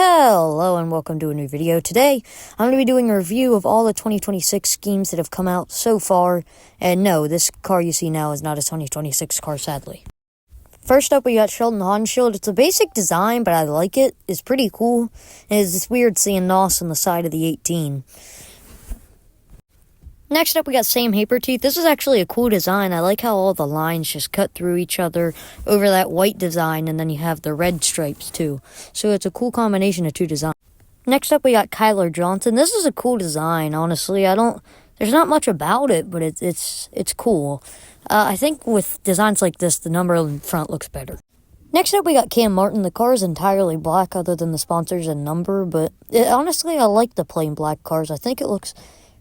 Hello and welcome to a new video. Today, I'm going to be doing a review of all the 2026 schemes that have come out so far. And no, this car you see now is not a 2026 car, sadly. First up, we got Sheldon Haudenschild. It's a basic design, but I like it. It's pretty cool. And it's just weird seeing NOS on the side of the 18. Next up, we got Sam Haperteeth. This is actually a cool design. I like how all the lines just cut through each other over that white design, and then you have the red stripes too. So it's a cool combination of two designs. Next up, we got Kyler Johnson. This is a cool design, honestly. There's not much about it, but it's cool. I think with designs like this, the number in front looks better. Next up, we got Cam Martin. The car is entirely black other than the sponsors and number, but honestly, I like the plain black cars. I think it looks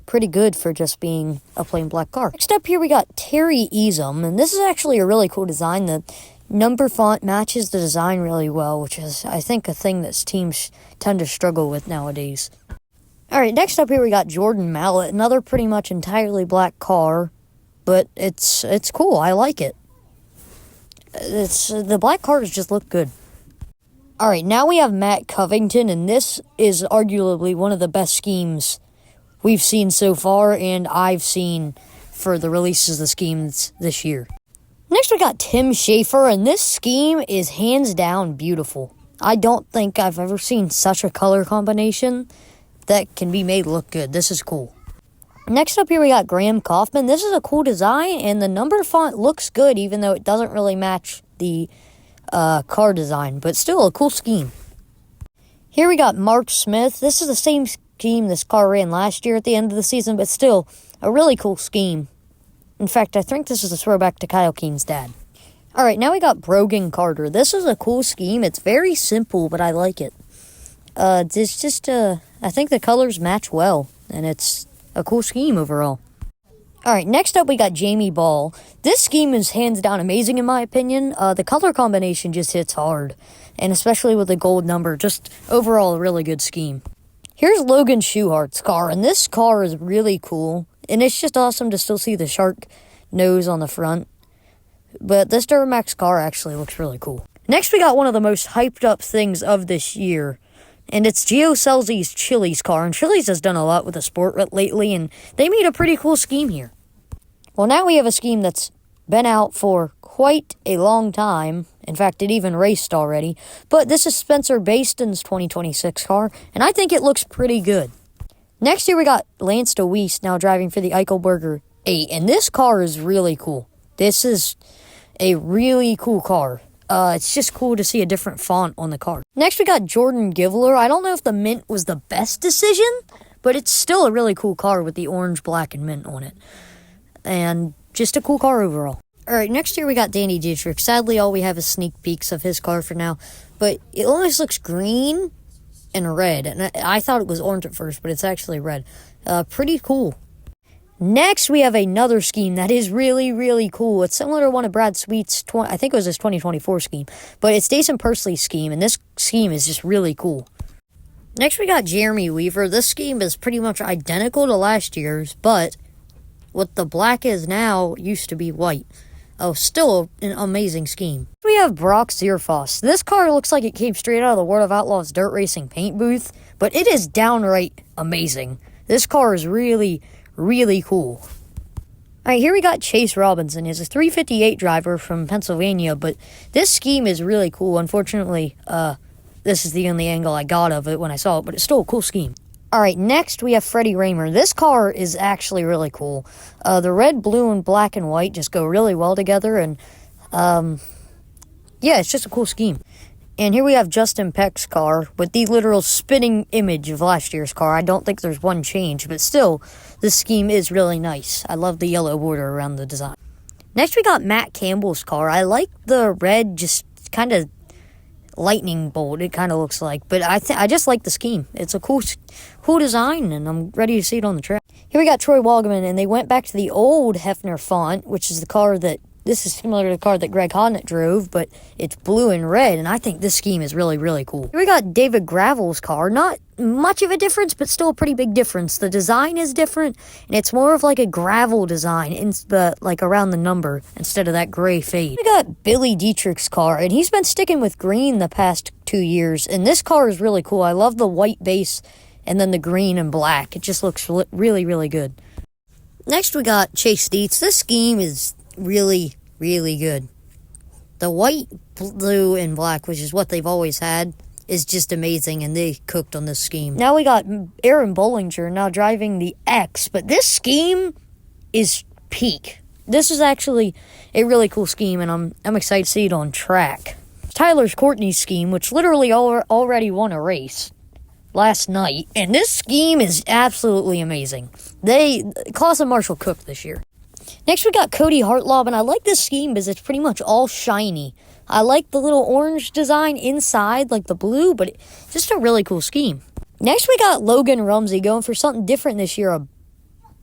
pretty good for just being a plain black car. Next up here we got Terry Easom, and this is actually a really cool design. The number font matches the design really well, which is, I think, a thing that teams tend to struggle with nowadays. Alright, next up here we got Jordan Mallet, another pretty much entirely black car, but it's cool. I like it. The black cars just look good. Alright, now we have Matt Covington, and this is arguably one of the best schemes we've seen so far, and I've seen for the releases of the schemes this year. Next, we got Tim Schafer, and this scheme is hands down beautiful. I don't think I've ever seen such a color combination that can be made look good. This is cool. Next up here, we got Graham Kaufman. This is a cool design, and the number font looks good, even though it doesn't really match the car design, but still a cool scheme. Here we got Mark Smith. This is the same scheme this car ran last year at the end of the season, but still a really cool scheme. In fact, I think this is a throwback to Kyle Keene's dad. Alright, now we got Brogan Carter. This is a cool scheme. It's very simple, but I like it. It's just, I think the colors match well, and it's a cool scheme overall. Alright, next up we got Jamie Ball. This scheme is hands down amazing in my opinion. The color combination just hits hard, and especially with the gold number, just overall a really good scheme. Here's Logan Schuhart's car, and this car is really cool, and it's just awesome to still see the shark nose on the front. But this Duramax car actually looks really cool. Next, we got one of the most hyped up things of this year, and it's Gio Scelzi's Chili's car, and Chili's has done a lot with the sport lately, and they made a pretty cool scheme here. Well, now we have a scheme that's been out for quite a long time. In fact, it even raced already. But this is Spencer Baston's 2026 car, and I think it looks pretty good. Next here we got Lance DeWeese now driving for the Eichelberger 8, and this car is really cool. This is a really cool car. It's just cool to see a different font on the car. Next we got Jordan Givler. I don't know if the mint was the best decision, but it's still a really cool car with the orange, black, and mint on it. And just a cool car overall. Alright, next here we got Danny Dietrich. Sadly, all we have is sneak peeks of his car for now. But it almost looks green and red. And I thought it was orange at first, but it's actually red. Pretty cool. Next, we have another scheme that is really, really cool. It's similar to one of Brad Sweet's, I think it was his 2024 scheme. But it's Jason Pursley's scheme, and this scheme is just really cool. Next, we got Jeremy Weaver. This scheme is pretty much identical to last year's, but what the black is now used to be white. Oh, still an amazing scheme. We have Brock Zierfoss. This car looks like it came straight out of the World of Outlaws dirt racing paint booth, but it is downright amazing. This car is really, really cool. Alright, here we got Chase Robinson. He's a 358 driver from Pennsylvania, but this scheme is really cool. Unfortunately, this is the only angle I got of it when I saw it, but it's still a cool scheme. Alright, next we have Freddie Raymer. This car is actually really cool. The red, blue, and black and white just go really well together, and yeah, it's just a cool scheme. And here we have Justin Peck's car with the literal spitting image of last year's car. I don't think there's one change, but still, this scheme is really nice. I love the yellow border around the design. Next we got Matt Campbell's car. I like the red, just kind of lightning bolt, it kind of looks like, but I just like the scheme. It's a cool design, and I'm ready to see it on the track. Here we got Troy Waldman, and they went back to the old Hefner font, which is the car that this is similar to the car that Greg Hodnett drove, but it's blue and red, and I think this scheme is really, really cool. Here we got David Gravel's car. Not much of a difference, but still a pretty big difference. The design is different, and it's more of like a gravel design, like around the number, instead of that gray fade. We got Billy Dietrich's car, and he's been sticking with green the past 2 years. And this car is really cool. I love the white base and then the green and black. It just looks really, really good. Next, we got Chase Dietz. This scheme is really, really good. The white, blue, and black, which is what they've always had, is just amazing, and they cooked on this scheme. Now we got Aaron Bollinger now driving the X, but this scheme is peak. This is actually a really cool scheme, and I'm excited to see it on track. Tyler's Courtney's scheme, which literally already won a race last night, and this scheme is absolutely amazing. Claus and Marshall cooked this year. Next, we got Cody Hartlob, and I like this scheme because it's pretty much all shiny. I like the little orange design inside, like the blue, but it's just a really cool scheme. Next, we got Logan Rumsey going for something different this year, a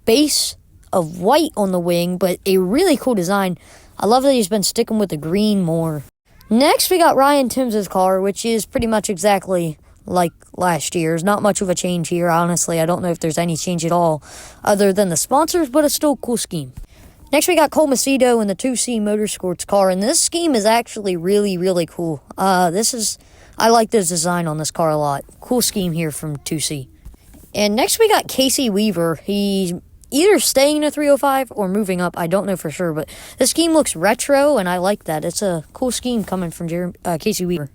base of white on the wing, but a really cool design. I love that he's been sticking with the green more. Next, we got Ryan Timms' car, which is pretty much exactly like last year's. Not much of a change here, honestly. I don't know if there's any change at all other than the sponsors, but it's still a cool scheme. Next, we got Cole Macedo in the 2C Motorsports car, and this scheme is actually really, really cool. I like this design on this car a lot. Cool scheme here from 2C. And next, we got Casey Weaver. He's either staying in a 305 or moving up. I don't know for sure, but the scheme looks retro, and I like that. It's a cool scheme coming from Casey Weaver.